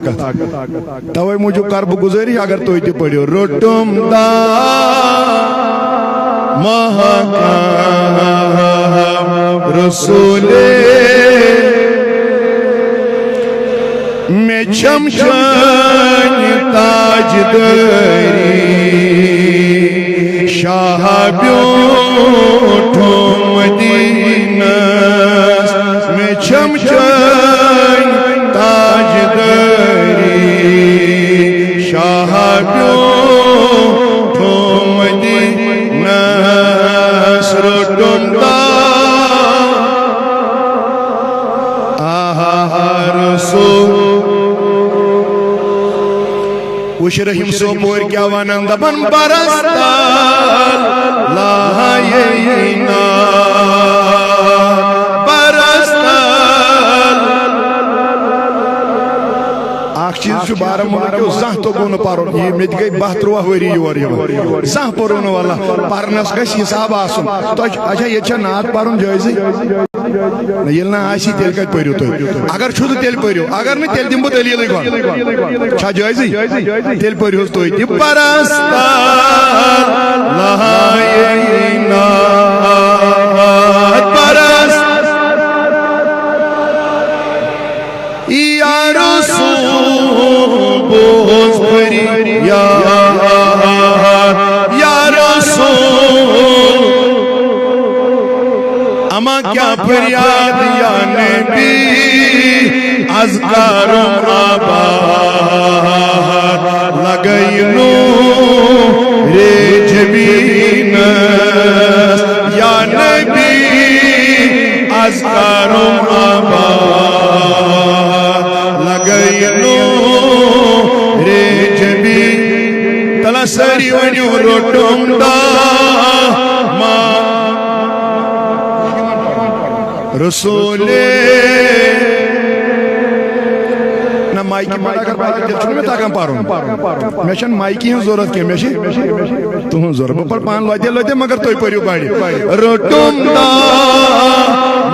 तवे मूजूब कर बह गुजारिश अगर तुम तह पढ़ो रोटुम दा महकाम रसूले में शमशान ताजदारी शाह ब्यूठो मदीना में शमशान ताजदारी शाह ब्यूठो मदीना रोटुम दा रसूल उश रहीम सोपोर क्या वनन दबन बरस्ताल लायना बरस्ताल आख चीज बारामूला के जह तो गो पारो ये मे गई 72 वरी योर जह परो वाला परनस गस हिसाब आसन तो अच्छा ये नात पारुन जायजी ये ना आसी तेल कत पढ़ो तुम अगर छु तेल पढ़ो अगर न तेल दिम दलील छा जायजी तेल पढ़ो तुम अमा क्या फरियाद या नबी अज़कारुम आबाद लगैनो रे जबीन या नबी अज़कारुम आबाद लगैनो रे जबीन तला सरी वन्यो रोटुम दा रसूले ना माइकी अगर मैं तगन पारो मे माइकी हूँ जरूरत कह मे तुहन जरूरत बह पढ़ पान लते लते मगर तुम पढ़ो गाड़ी रोटुम दा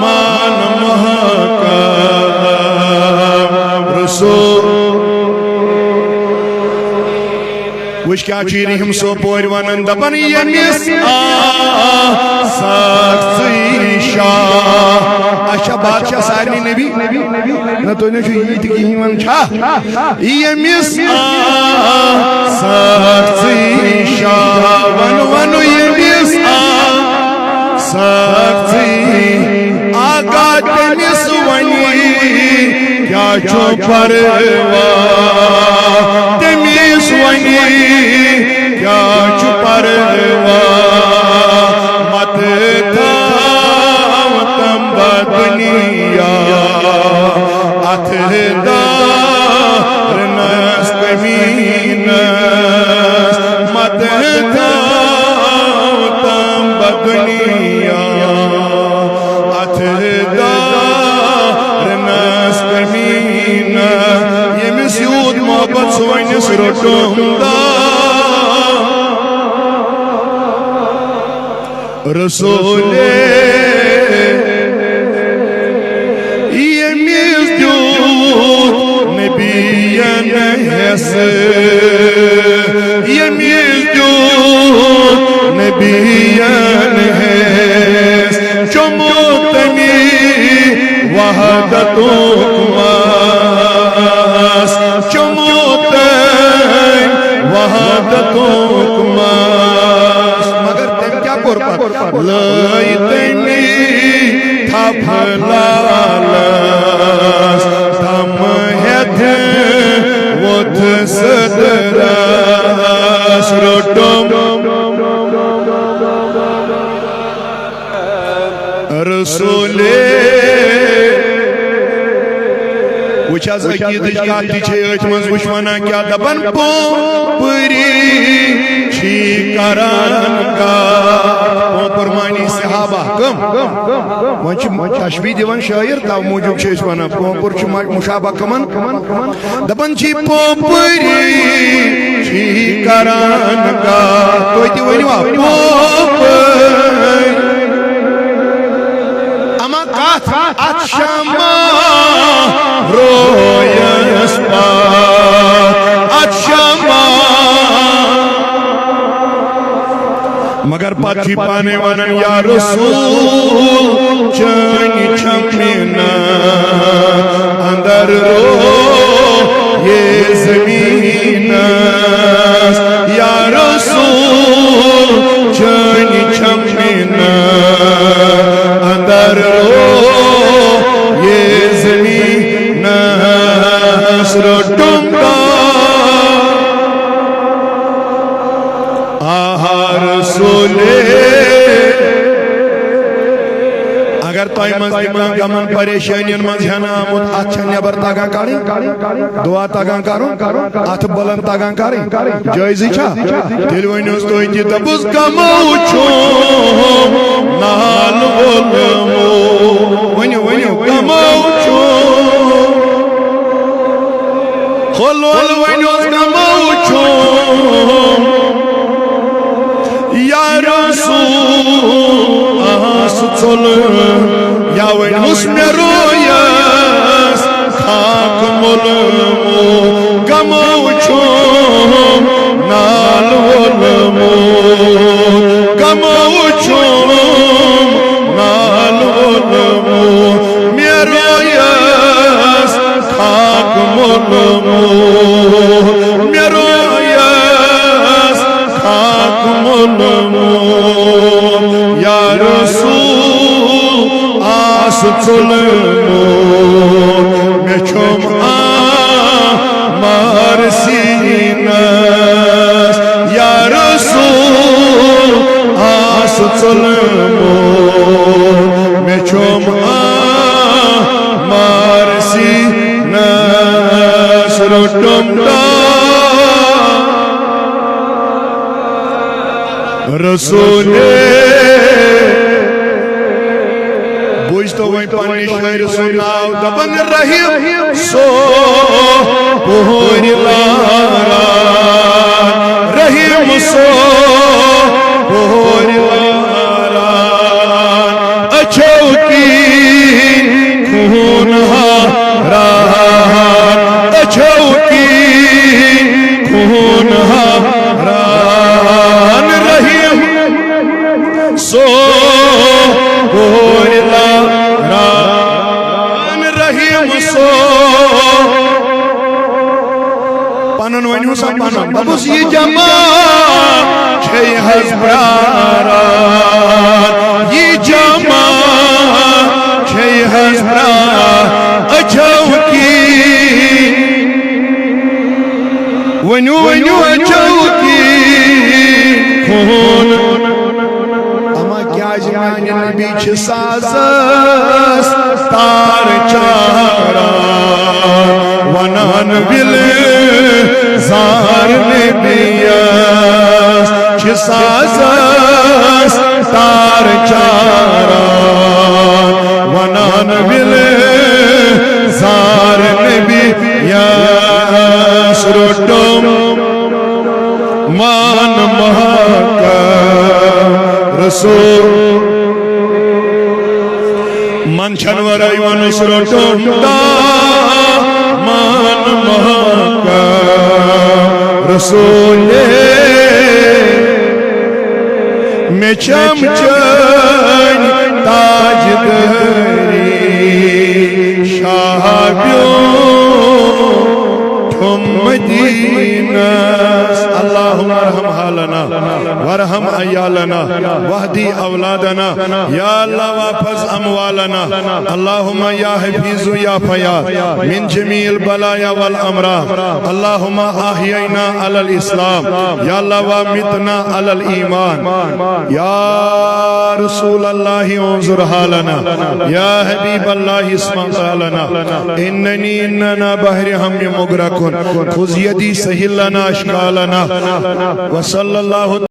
मान महकाम रसूल वुश क्या रहीम सोपोर वनन दपन यमिस अच्छा बादशाह सारनी नबी न तो ये वन यमिस वन वन यमिस आगा तमिस वनी क्या छो परवाह तमिस वनी क्या छो परवाह मत थाम तंब दुनिया अथ दार नस कमीन मत थाम तंब दुनिया अथ दार नस कमीन यमिस यूद मोहब्बत सोइनिस रोटुम दा रसूले यमिस यूद नबियन हस यमिस यूद नबियन हस चुमुतनी वहदतो कुमास चुमुतन वहदतो कुमास मगर तम क्या कोर लय तनी थफलालस तम हेथ वोथ सदरस रोटुम रसूले वुचाज अकीदच कत अथ मज वुच वना क्या दपन पोपरी छी करान का पोपर मानी सहाबा कम वन तशबीह दिवन शायर तव मूजूब वना पोपर मुशाबा कमन दपन छी पोपरी छी करान का तो वनो पोपर अमा कथ अच्छा रोयस मगर पति पाने वनन या रसूल चनी छमिना अंदर रो ये ज़मीन या रसूल चनी छमिना अंदर रो ये ज़मीन रोटुंगा आहार सोले अगर तो दिमाग गमन परेशानी मज आमुत अत नबर तगान कड़ी दुआ तगान करो अत बुलंद तगान करी जायजी तेल वनोस तुम दपुस कमो नाल वोलमो वनो वनो कमो खोल वनोस कमो या रसूल आस चल या वनोस मे रोयस खाक मोलमो गमो नाल वोलमो गमो नाल वोलमो मे रोयस खाक मोलमो मे रोयस खाक मोलमो या रसूल आस चुलमो मे छुम मार सीनस या रसूल आस चुलमो मे छुम मार सीनस रोटुम रसूले बुझ तो वही पानी शायर सुनाओ दबन रहीम सो पोहरी लारा रहीम सो पोहरी लारा अच्छो की खून हारा अच्छो की खून हारा सो बोला रान रहीम सो पनन वनु सा पनन बबुस ये जमा छे हज़रारा ये जमा छे हज़रारा अच्छो की वनु वनु अच्छो की खून बीच साज़स तार चारा वनान बिल जार नबियस साज़स तार चारा वनान बिल जार नबियस रोटुम मान महका रसूल मन छनवराई वनुस रोटुम मान महका रसूले में चमचन ताजदरी शाहबियों ठुम मदीना अल्लाहुम्मा अरहम हालना वरहम अयालना वहदी औलादना या अल्लाह वाफज़ अमवालना अल्लाहुम्मा या हफीज़ु या फयाद मिन जमील बलाया वल अमराद अल्लाहुम्मा अहयना अलल इस्लाम या अल्लाह वमितना अलल ईमान या रसूल अल्लाह उन्जुर हालना या हबीब अल्लाह इस्मा लना इन्ननी इन्नना बहर हम मुगरकुन खुज़ यदी सहिल लना अशकालना व सल्लल्लाहु